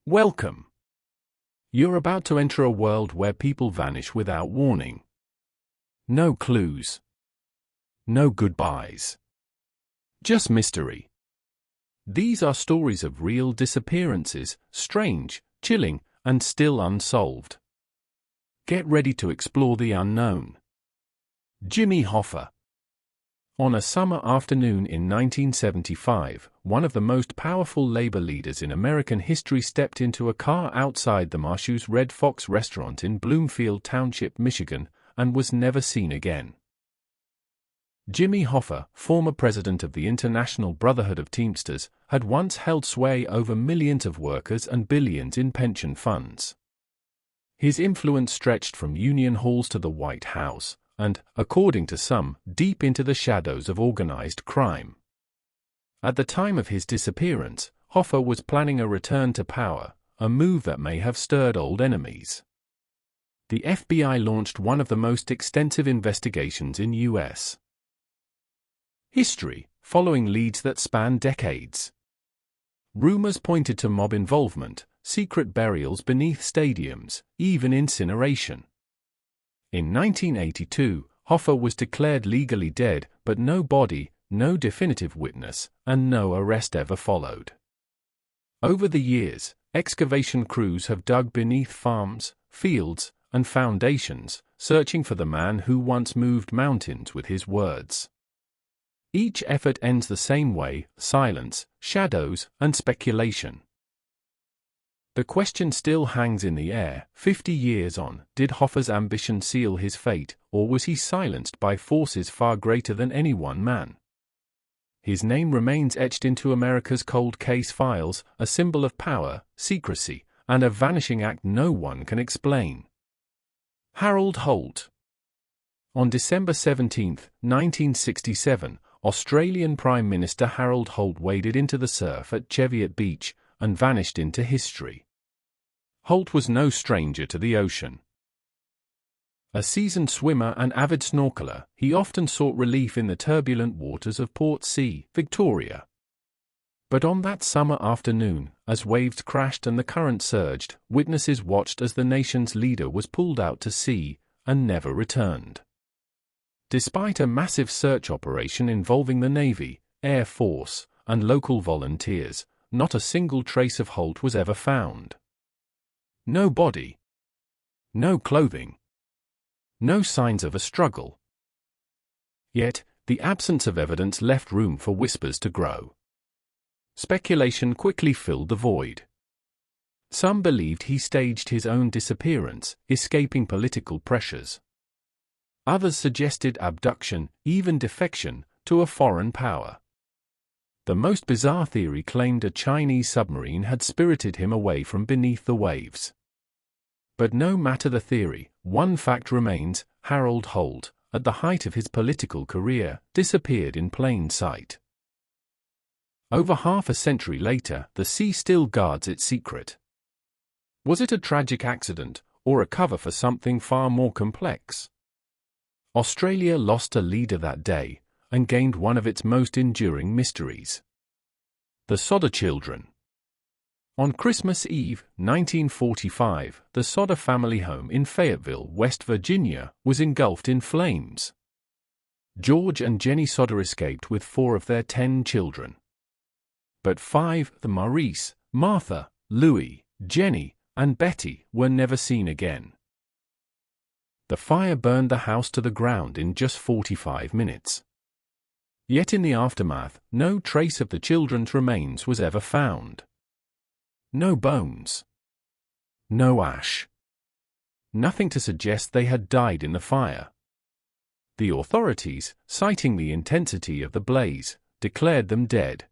Welcome. You're about to enter a world where people vanish without warning. No clues. No goodbyes. Just mystery. These are stories of real disappearances, strange, chilling, and still unsolved. Get ready to explore the unknown. Jimmy Hoffa. On a summer afternoon in 1975, one of the most powerful labor leaders in American history stepped into a car outside the Marshalls Red Fox restaurant in Bloomfield Township, Michigan, and was never seen again. Jimmy Hoffa, former president of the International Brotherhood of Teamsters, had once held sway over millions of workers and billions in pension funds. His influence stretched from union halls to the White House, and, according to some, deep into the shadows of organized crime. At the time of his disappearance, Hoffa was planning a return to power, a move that may have stirred old enemies. The FBI launched one of the most extensive investigations in U.S. history, following leads that span decades. Rumors pointed to mob involvement, secret burials beneath stadiums, even incineration. In 1982, Hoffa was declared legally dead, but no body, no definitive witness, and no arrest ever followed. Over the years, excavation crews have dug beneath farms, fields, and foundations, searching for the man who once moved mountains with his words. Each effort ends the same way: silence, shadows, and speculation. The question still hangs in the air, 50 years on: did Hoffa's ambition seal his fate, or was he silenced by forces far greater than any one man? His name remains etched into America's cold case files, a symbol of power, secrecy, and a vanishing act no one can explain. Harold Holt. On December 17, 1967, Australian Prime Minister Harold Holt waded into the surf at Cheviot Beach and vanished into history. Holt was no stranger to the ocean. A seasoned swimmer and avid snorkeler, he often sought relief in the turbulent waters of Port Sea, Victoria. But on that summer afternoon, as waves crashed and the current surged, witnesses watched as the nation's leader was pulled out to sea and never returned. Despite a massive search operation involving the Navy, Air Force, and local volunteers, not a single trace of Holt was ever found. No body. No clothing. No signs of a struggle. Yet, the absence of evidence left room for whispers to grow. Speculation quickly filled the void. Some believed he staged his own disappearance, escaping political pressures. Others suggested abduction, even defection, to a foreign power. The most bizarre theory claimed a Chinese submarine had spirited him away from beneath the waves. But no matter the theory, one fact remains: Harold Holt, at the height of his political career, disappeared in plain sight. Over half a century later, the sea still guards its secret. Was it a tragic accident, or a cover for something far more complex? Australia lost a leader that day, and gained one of its most enduring mysteries. The Sodder children. On Christmas Eve, 1945, the Sodder family home in Fayetteville, West Virginia, was engulfed in flames. George and Jenny Sodder escaped with 4 of their 10 children. But 5, the Maurice, Martha, Louis, Jenny, and Betty, were never seen again. The fire burned the house to the ground in just 45 minutes. Yet in the aftermath, no trace of the children's remains was ever found. No bones. No ash. Nothing to suggest they had died in the fire. The authorities, citing the intensity of the blaze, declared them dead.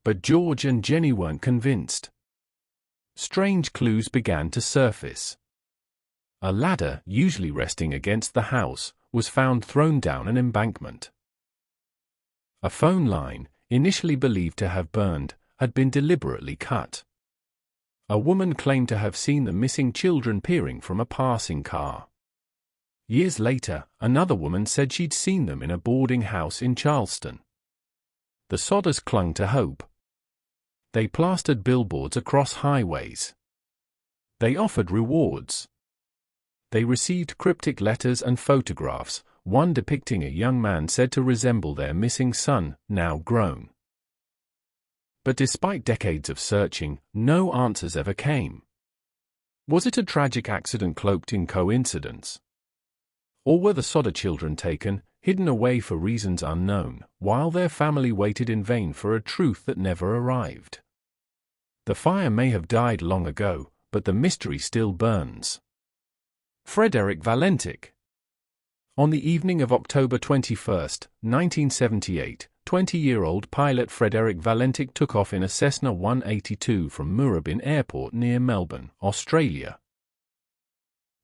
But George and Jenny weren't convinced. Strange clues began to surface. A ladder, usually resting against the house, was found thrown down an embankment. A phone line, initially believed to have burned, had been deliberately cut. A woman claimed to have seen the missing children peering from a passing car. Years later, another woman said she'd seen them in a boarding house in Charleston. The Sodders clung to hope. They plastered billboards across highways. They offered rewards. They received cryptic letters and photographs, one depicting a young man said to resemble their missing son, now grown. But despite decades of searching, no answers ever came. Was it a tragic accident cloaked in coincidence? Or were the Sodder children taken, hidden away for reasons unknown, while their family waited in vain for a truth that never arrived? The fire may have died long ago, but the mystery still burns. Frederick Valentik. On the evening of October 21, 1978, 20-year-old pilot Frederick Valentik took off in a Cessna 182 from Moorabbin Airport near Melbourne, Australia.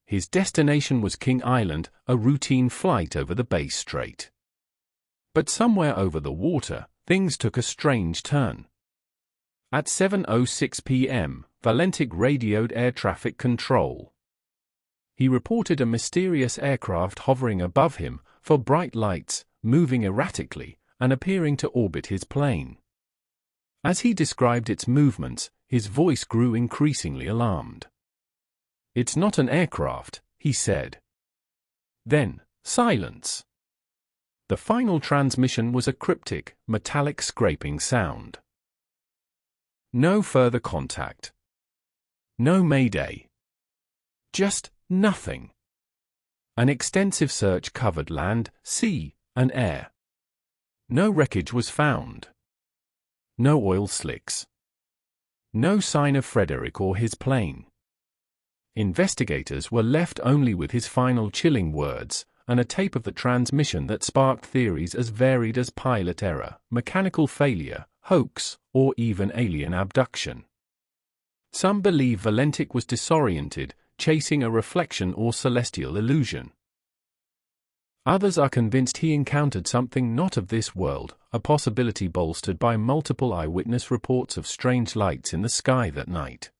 His destination was King Island, a routine flight over the Bass Strait. But somewhere over the water, things took a strange turn. At 7:06 p.m., Valentik radioed air traffic control. He reported a mysterious aircraft hovering above him, for bright lights, moving erratically, and appearing to orbit his plane. As he described its movements, his voice grew increasingly alarmed. "It's not an aircraft," he said. Then, silence. The final transmission was a cryptic, metallic scraping sound. No further contact. No mayday. Just nothing. An extensive search covered land, sea, and air. No wreckage was found. No oil slicks. No sign of Frederick or his plane. Investigators were left only with his final chilling words, and a tape of the transmission that sparked theories as varied as pilot error, mechanical failure, hoax, or even alien abduction. Some believe Valentik was disoriented, chasing a reflection or celestial illusion. Others are convinced he encountered something not of this world, a possibility bolstered by multiple eyewitness reports of strange lights in the sky that night.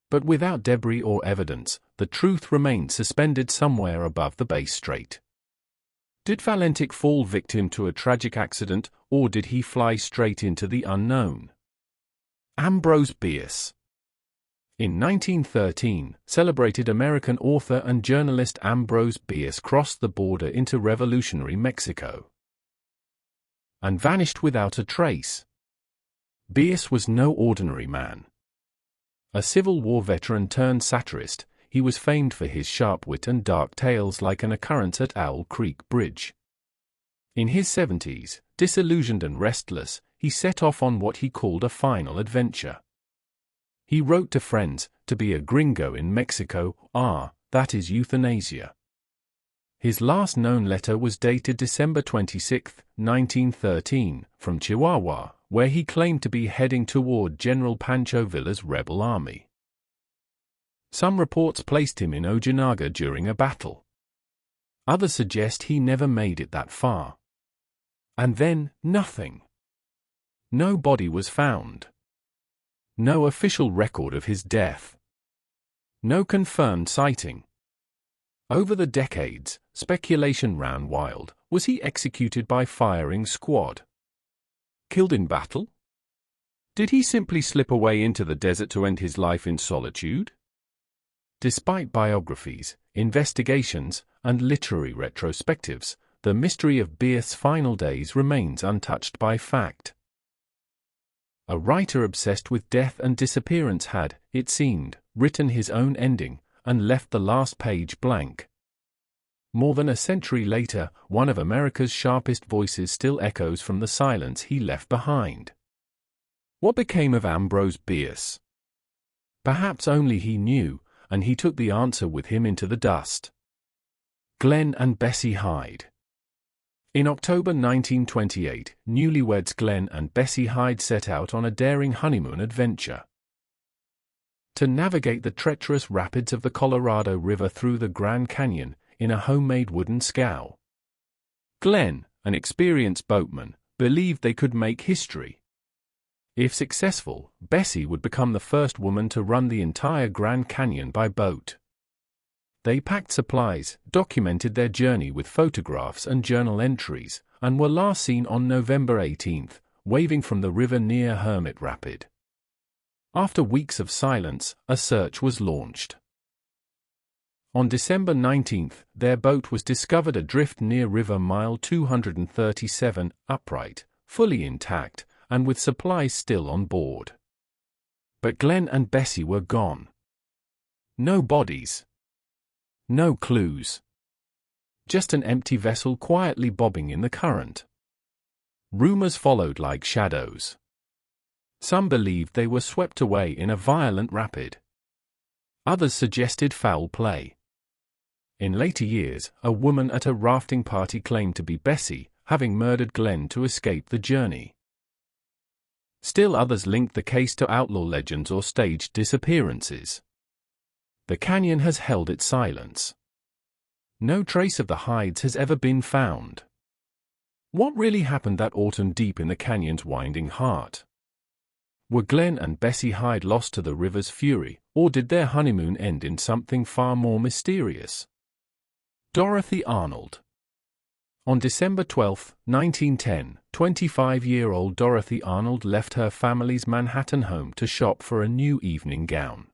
But without debris or evidence, the truth remained suspended somewhere above the Bass Strait. Did Valentik fall victim to a tragic accident, or did he fly straight into the unknown? Ambrose Bierce. In 1913, celebrated American author and journalist Ambrose Bierce crossed the border into revolutionary Mexico and vanished without a trace. Bierce was no ordinary man. A Civil War veteran turned satirist, he was famed for his sharp wit and dark tales like an occurrence at Owl Creek Bridge. In his 70s, disillusioned and restless, he set off on what he called a final adventure. He wrote to friends, "To be a gringo in Mexico, that is euthanasia." His last known letter was dated December 26, 1913, from Chihuahua, where he claimed to be heading toward General Pancho Villa's rebel army. Some reports placed him in Ojinaga during a battle. Others suggest he never made it that far. And then, nothing. No body was found. No official record of his death. No confirmed sighting. Over the decades, speculation ran wild. Was he executed by firing squad? Killed in battle? Did he simply slip away into the desert to end his life in solitude? Despite biographies, investigations, and literary retrospectives, the mystery of Bierce's final days remains untouched by fact. A writer obsessed with death and disappearance had, it seemed, written his own ending, and left the last page blank. More than a century later, one of America's sharpest voices still echoes from the silence he left behind. What became of Ambrose Bierce? Perhaps only he knew, and he took the answer with him into the dust. Glenn and Bessie Hyde. In October 1928, newlyweds Glenn and Bessie Hyde set out on a daring honeymoon adventure. To navigate the treacherous rapids of the Colorado River through the Grand Canyon, in a homemade wooden scow. Glenn, an experienced boatman, believed they could make history. If successful, Bessie would become the first woman to run the entire Grand Canyon by boat. They packed supplies, documented their journey with photographs and journal entries, and were last seen on November 18, waving from the river near Hermit Rapid. After weeks of silence, a search was launched. On December 19, their boat was discovered adrift near River Mile 237, upright, fully intact, and with supplies still on board. But Glenn and Bessie were gone. No bodies. No clues. Just an empty vessel quietly bobbing in the current. Rumors followed like shadows. Some believed they were swept away in a violent rapid. Others suggested foul play. In later years, a woman at a rafting party claimed to be Bessie, having murdered Glenn to escape the journey. Still others linked the case to outlaw legends or staged disappearances. The canyon has held its silence. No trace of the hides has ever been found. What really happened that autumn deep in the canyon's winding heart? Were Glenn and Bessie Hyde lost to the river's fury, or did their honeymoon end in something far more mysterious? Dorothy Arnold. On December 12, 1910, 25-year-old Dorothy Arnold left her family's Manhattan home to shop for a new evening gown.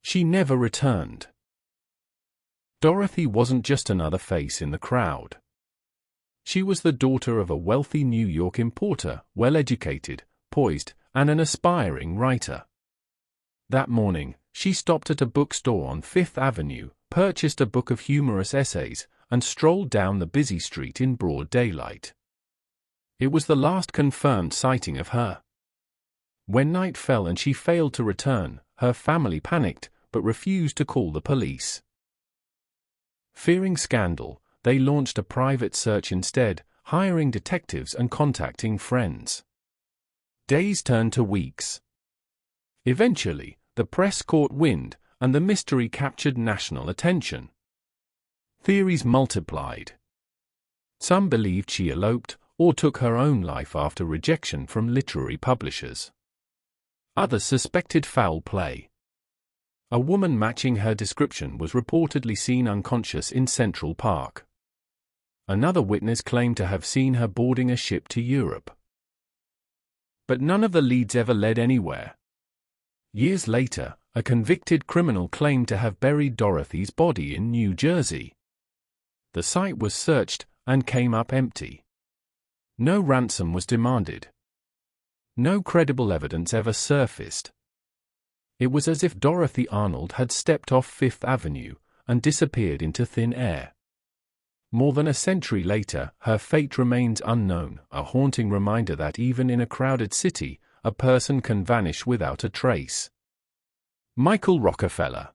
She never returned. Dorothy wasn't just another face in the crowd. She was the daughter of a wealthy New York importer, well-educated, poised, and an aspiring writer. That morning, she stopped at a bookstore on Fifth Avenue, purchased a book of humorous essays, and strolled down the busy street in broad daylight. It was the last confirmed sighting of her. When night fell and she failed to return, her family panicked, but refused to call the police. Fearing scandal, they launched a private search instead, hiring detectives and contacting friends. Days turned to weeks. Eventually, the press caught wind, and the mystery captured national attention. Theories multiplied. Some believed she eloped, or took her own life after rejection from literary publishers. Others suspected foul play. A woman matching her description was reportedly seen unconscious in Central Park. Another witness claimed to have seen her boarding a ship to Europe. But none of the leads ever led anywhere. Years later, a convicted criminal claimed to have buried Dorothy's body in New Jersey. The site was searched, and came up empty. No ransom was demanded. No credible evidence ever surfaced. It was as if Dorothy Arnold had stepped off Fifth Avenue, and disappeared into thin air. More than a century later, her fate remains unknown, a haunting reminder that even in a crowded city, a person can vanish without a trace. Michael Rockefeller.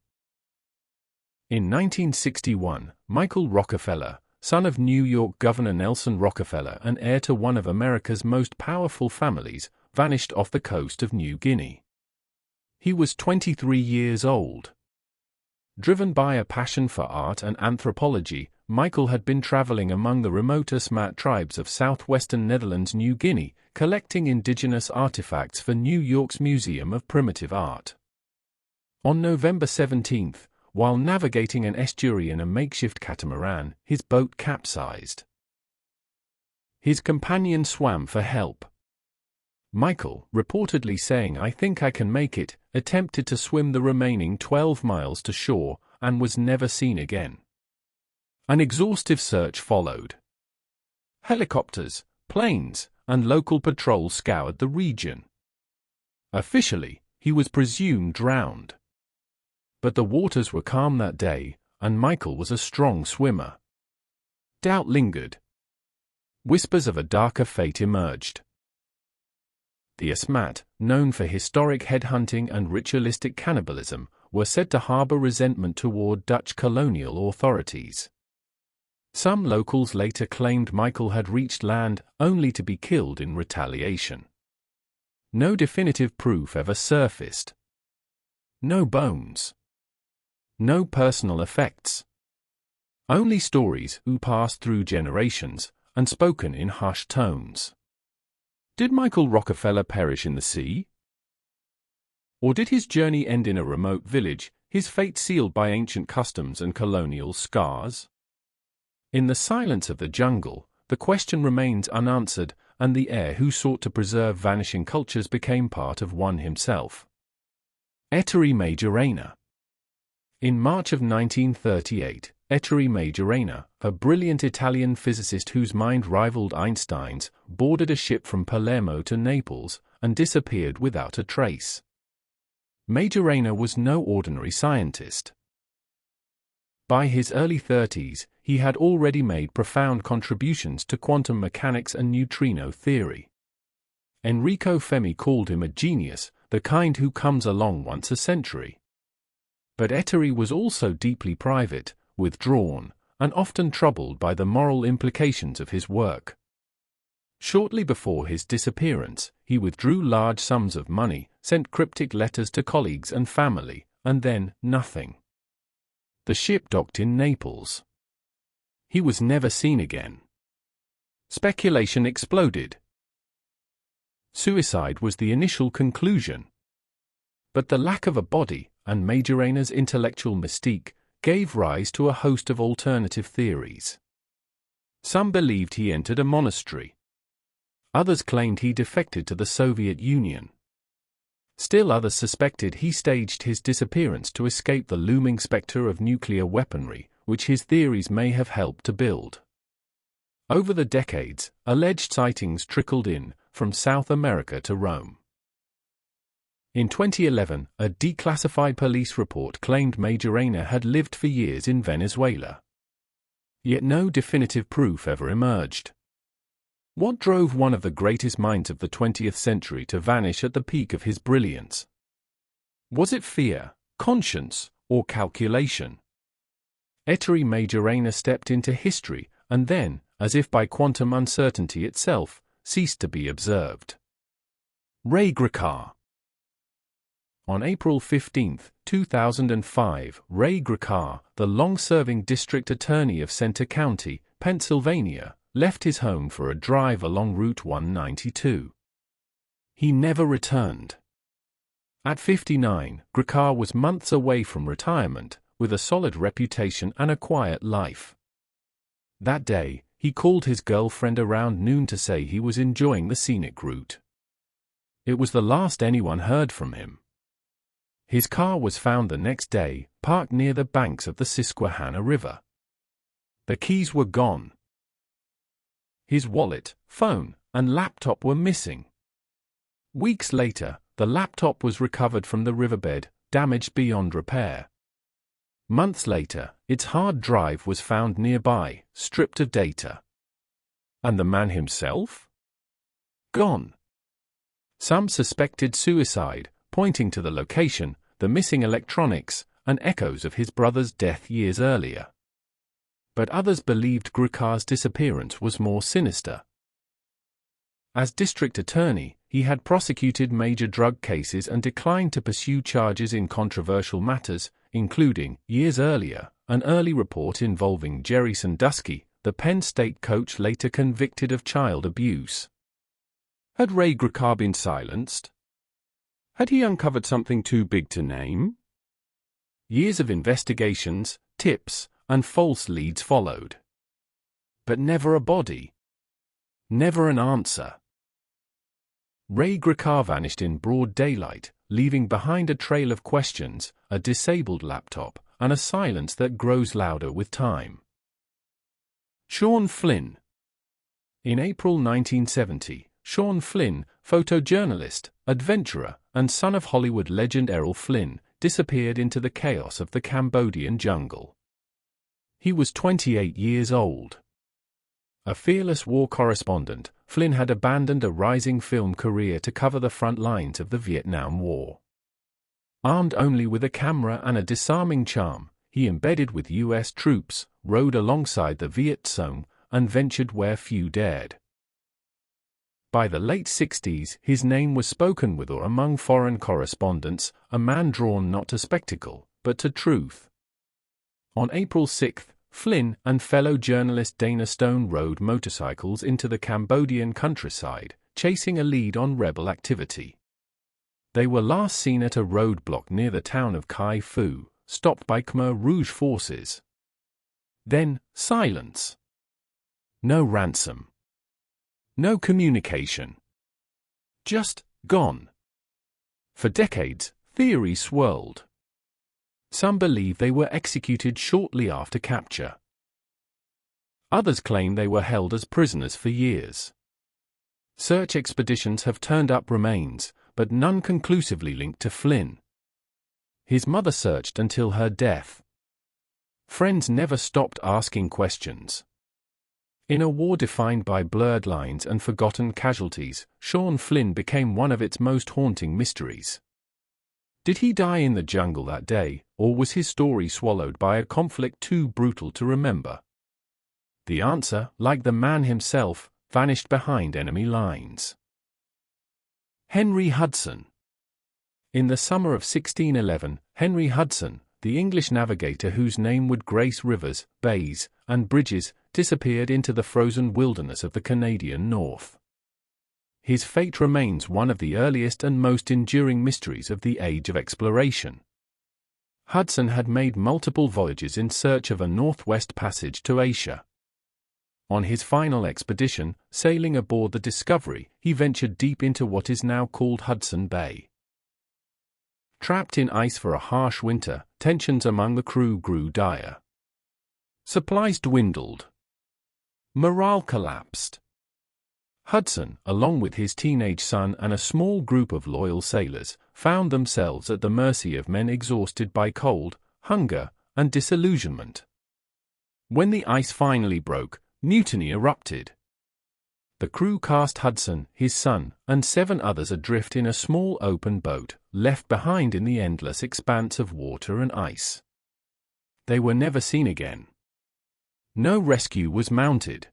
In 1961, Michael Rockefeller, son of New York Governor Nelson Rockefeller and heir to one of America's most powerful families, vanished off the coast of New Guinea. He was 23 years old. Driven by a passion for art and anthropology, Michael had been traveling among the remote Asmat tribes of southwestern Netherlands, New Guinea, collecting indigenous artifacts for New York's Museum of Primitive Art. On November 17, while navigating an estuary in a makeshift catamaran, his boat capsized. His companion swam for help. Michael, reportedly saying "I think I can make it," attempted to swim the remaining 12 miles to shore, and was never seen again. An exhaustive search followed. Helicopters, planes, and local patrols scoured the region. Officially, he was presumed drowned. But the waters were calm that day, and Michael was a strong swimmer. Doubt lingered. Whispers of a darker fate emerged. The Asmat, known for historic headhunting and ritualistic cannibalism, were said to harbor resentment toward Dutch colonial authorities. Some locals later claimed Michael had reached land only to be killed in retaliation. No definitive proof ever surfaced. No bones. No personal effects. Only stories who passed through generations, and spoken in hushed tones. Did Michael Rockefeller perish in the sea? Or did his journey end in a remote village, his fate sealed by ancient customs and colonial scars? In the silence of the jungle, the question remains unanswered, and the heir who sought to preserve vanishing cultures became part of one himself. Ettore Majorana. In March of 1938, Ettore Majorana, a brilliant Italian physicist whose mind rivaled Einstein's, boarded a ship from Palermo to Naples and disappeared without a trace. Majorana was no ordinary scientist. By his early 30s, he had already made profound contributions to quantum mechanics and neutrino theory. Enrico Fermi called him a genius, the kind who comes along once a century. But Ettore was also deeply private, withdrawn, and often troubled by the moral implications of his work. Shortly before his disappearance, he withdrew large sums of money, sent cryptic letters to colleagues and family, and then nothing. The ship docked in Naples. He was never seen again. Speculation exploded. Suicide was the initial conclusion. But the lack of a body, and Majorana's intellectual mystique, gave rise to a host of alternative theories. Some believed he entered a monastery. Others claimed he defected to the Soviet Union. Still others suspected he staged his disappearance to escape the looming specter of nuclear weaponry, which his theories may have helped to build. Over the decades, alleged sightings trickled in, from South America to Rome. In 2011, a declassified police report claimed Majorana had lived for years in Venezuela. Yet no definitive proof ever emerged. What drove one of the greatest minds of the 20th century to vanish at the peak of his brilliance? Was it fear, conscience, or calculation? Ettore Majorana stepped into history, and then, as if by quantum uncertainty itself, ceased to be observed. Ray Gricar. On April 15, 2005, Ray Gricar, the long-serving district attorney of Center County, Pennsylvania, left his home for a drive along Route 192. He never returned. At 59, Gricar was months away from retirement, with a solid reputation and a quiet life. That day, he called his girlfriend around noon to say he was enjoying the scenic route. It was the last anyone heard from him. His car was found the next day, parked near the banks of the Susquehanna River. The keys were gone. His wallet, phone, and laptop were missing. Weeks later, the laptop was recovered from the riverbed, damaged beyond repair. Months later, its hard drive was found nearby, stripped of data. And the man himself? Gone. Some suspected suicide, pointing to the location, the missing electronics, and echoes of his brother's death years earlier. But others believed Gricar's disappearance was more sinister. As district attorney, he had prosecuted major drug cases and declined to pursue charges in controversial matters, including, years earlier, an early report involving Jerry Sandusky, the Penn State coach later convicted of child abuse. Had Ray Gricar been silenced? Had he uncovered something too big to name? Years of investigations, tips, and false leads followed. But never a body. Never an answer. Ray Gricar vanished in broad daylight, leaving behind a trail of questions, a disabled laptop, and a silence that grows louder with time. Sean Flynn. In April 1970, Sean Flynn, photojournalist, adventurer, and son of Hollywood legend Errol Flynn, disappeared into the chaos of the Cambodian jungle. He was 28 years old. A fearless war correspondent, Flynn had abandoned a rising film career to cover the front lines of the Vietnam War. Armed only with a camera and a disarming charm, he embedded with U.S. troops, rode alongside the Viet Cong, and ventured where few dared. By the late 60s, his name was spoken with or among foreign correspondents, a man drawn not to spectacle, but to truth. On April 6, Flynn and fellow journalist Dana Stone rode motorcycles into the Cambodian countryside, chasing a lead on rebel activity. They were last seen at a roadblock near the town of Kai Fu, stopped by Khmer Rouge forces. Then, silence. No ransom. No communication. Just gone. For decades, Theories swirled. Some believe they were executed shortly after capture. Others claim they were held as prisoners for years. Search expeditions have turned up remains, but none conclusively linked to Flynn. His mother searched until her death. Friends never stopped asking questions. In a war defined by blurred lines and forgotten casualties, Sean Flynn became one of its most haunting mysteries. Did he die in the jungle that day, or was his story swallowed by a conflict too brutal to remember? The answer, like the man himself, vanished behind enemy lines. Henry Hudson. In the summer of 1611, Henry Hudson, the English navigator whose name would grace rivers, bays, and bridges, disappeared into the frozen wilderness of the Canadian North. His fate remains one of the earliest and most enduring mysteries of the age of exploration. Hudson had made multiple voyages in search of a northwest passage to Asia. On his final expedition, sailing aboard the Discovery, he ventured deep into what is now called Hudson Bay. Trapped in ice for a harsh winter, tensions among the crew grew dire. Supplies dwindled. Morale collapsed. Hudson, along with his teenage son and a small group of loyal sailors, found themselves at the mercy of men exhausted by cold, hunger, and disillusionment. When the ice finally broke, mutiny erupted. The crew cast Hudson, his son, and 7 others adrift in a small open boat, left behind in the endless expanse of water and ice. They were never seen again. No rescue was mounted.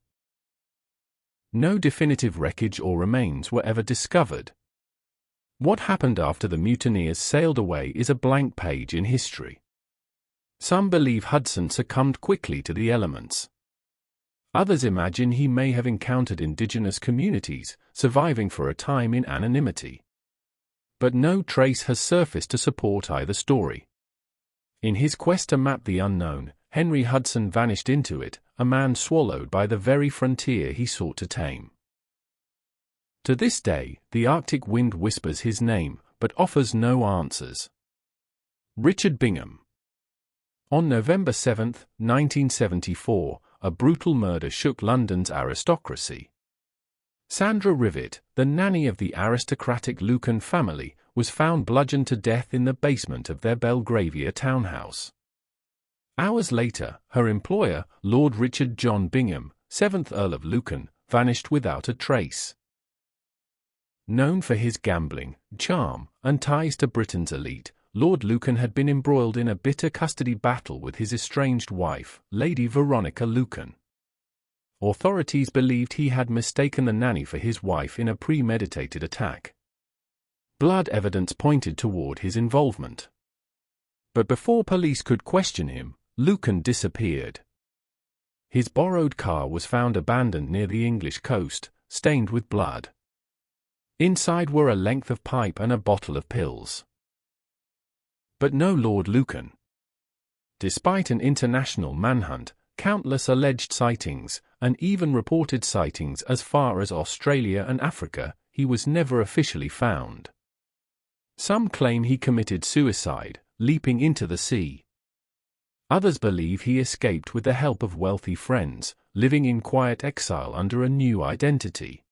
No definitive wreckage or remains were ever discovered. What happened after the mutineers sailed away is a blank page in history. Some believe Hudson succumbed quickly to the elements. Others imagine he may have encountered indigenous communities, surviving for a time in anonymity. But no trace has surfaced to support either story. In his quest to map the unknown, Henry Hudson vanished into it, a man swallowed by the very frontier he sought to tame. To this day, the Arctic wind whispers his name, but offers no answers. Richard Bingham. On November 7, 1974, a brutal murder shook London's aristocracy. Sandra Rivet, the nanny of the aristocratic Lucan family, was found bludgeoned to death in the basement of their Belgravia townhouse. Hours later, her employer, Lord Richard John Bingham, 7th Earl of Lucan, vanished without a trace. Known for his gambling, charm, and ties to Britain's elite, Lord Lucan had been embroiled in a bitter custody battle with his estranged wife, Lady Veronica Lucan. Authorities believed he had mistaken the nanny for his wife in a premeditated attack. Blood evidence pointed toward his involvement. But before police could question him, Lucan disappeared. His borrowed car was found abandoned near the English coast, stained with blood. Inside were a length of pipe and a bottle of pills. But no Lord Lucan. Despite an international manhunt, countless alleged sightings, and even reported sightings as far as Australia and Africa, he was never officially found. Some claim he committed suicide, leaping into the sea. Others believe he escaped with the help of wealthy friends, living in quiet exile under a new identity.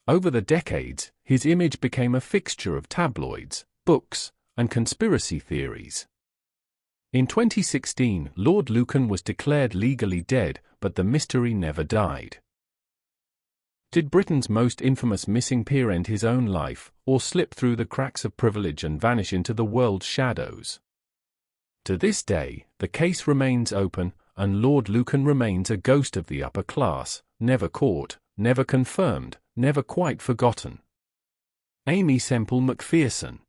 Over the decades, his image became a fixture of tabloids, books, and conspiracy theories. In 2016, Lord Lucan was declared legally dead, but the mystery never died. Did Britain's most infamous missing peer end his own life, or slip through the cracks of privilege and vanish into the world's shadows? To this day, the case remains open, and Lord Lucan remains a ghost of the upper class, never caught, never confirmed, never quite forgotten. Aimee Semple McPherson.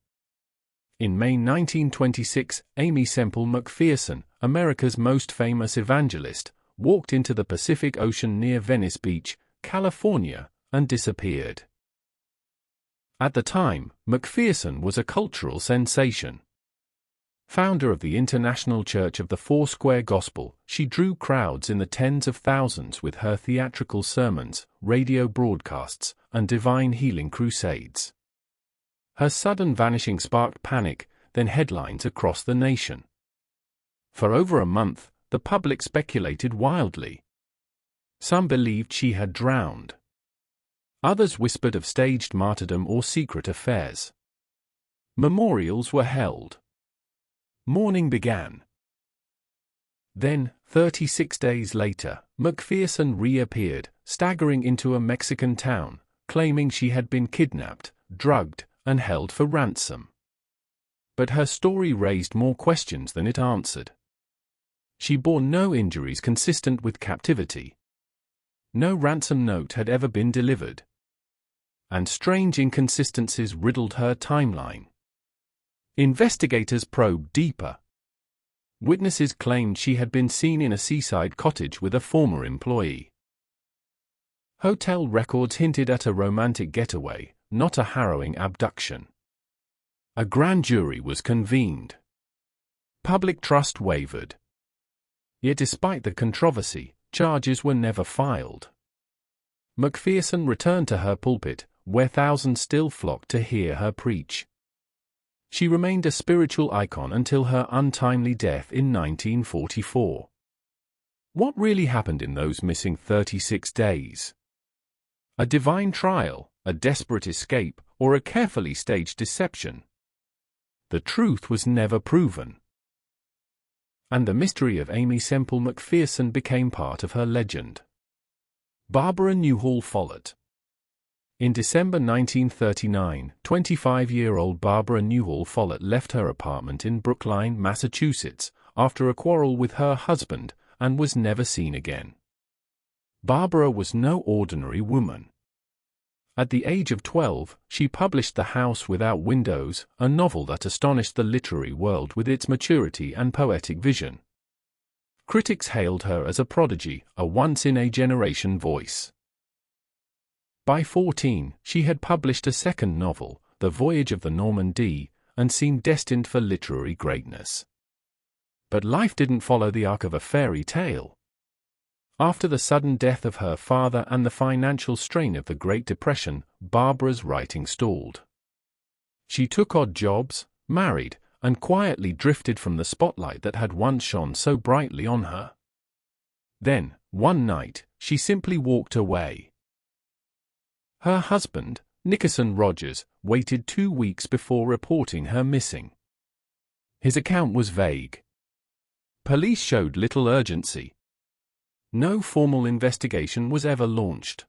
In May 1926, Aimee Semple McPherson, America's most famous evangelist, walked into the Pacific Ocean near Venice Beach, California, and disappeared. At the time, McPherson was a cultural sensation. Founder of the International Church of the Foursquare Gospel, she drew crowds in the tens of thousands with her theatrical sermons, radio broadcasts, and divine healing crusades. Her sudden vanishing sparked panic, then headlines across the nation. For over a month, the public speculated wildly. Some believed she had drowned. Others whispered of staged martyrdom or secret affairs. Memorials were held. Mourning began. Then, 36 days later, McPherson reappeared, staggering into a Mexican town, claiming she had been kidnapped, drugged, and held for ransom. But her story raised more questions than it answered. She bore no injuries consistent with captivity. No ransom note had ever been delivered. And strange inconsistencies riddled her timeline. Investigators probed deeper. Witnesses claimed she had been seen in a seaside cottage with a former employee. Hotel records hinted at a romantic getaway, not a harrowing abduction. A grand jury was convened. Public trust wavered. Yet despite the controversy, charges were never filed. McPherson returned to her pulpit, where thousands still flocked to hear her preach. She remained a spiritual icon until her untimely death in 1944. What really happened in those missing 36 days? A divine trial, a desperate escape, or a carefully staged deception? The truth was never proven. And the mystery of Aimee Semple McPherson became part of her legend. Barbara Newhall Follett. In December 1939, 25-year-old Barbara Newhall Follett left her apartment in Brookline, Massachusetts, after a quarrel with her husband, and was never seen again. Barbara was no ordinary woman. At the age of 12, she published The House Without Windows, a novel that astonished the literary world with its maturity and poetic vision. Critics hailed her as a prodigy, a once-in-a-generation voice. By 14, she had published a second novel, The Voyage of the Normandie, and seemed destined for literary greatness. But life didn't follow the arc of a fairy tale. After the sudden death of her father and the financial strain of the Great Depression, Barbara's writing stalled. She took odd jobs, married, and quietly drifted from the spotlight that had once shone so brightly on her. Then, one night, she simply walked away. Her husband, Nickerson Rogers, waited 2 weeks before reporting her missing. His account was vague. Police showed little urgency. No formal investigation was ever launched.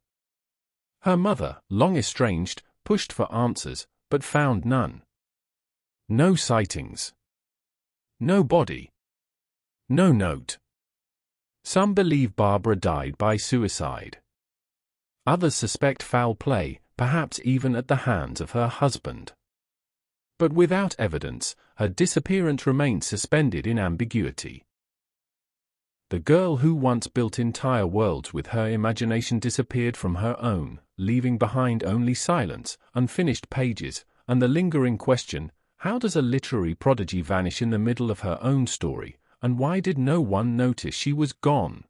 Her mother, long estranged, pushed for answers, but found none. No sightings. No body. No note. Some believe Barbara died by suicide. Others suspect foul play, perhaps even at the hands of her husband. But without evidence, her disappearance remains suspended in ambiguity. The girl who once built entire worlds with her imagination disappeared from her own, leaving behind only silence, unfinished pages, and the lingering question, how does a literary prodigy vanish in the middle of her own story, and why did no one notice she was gone?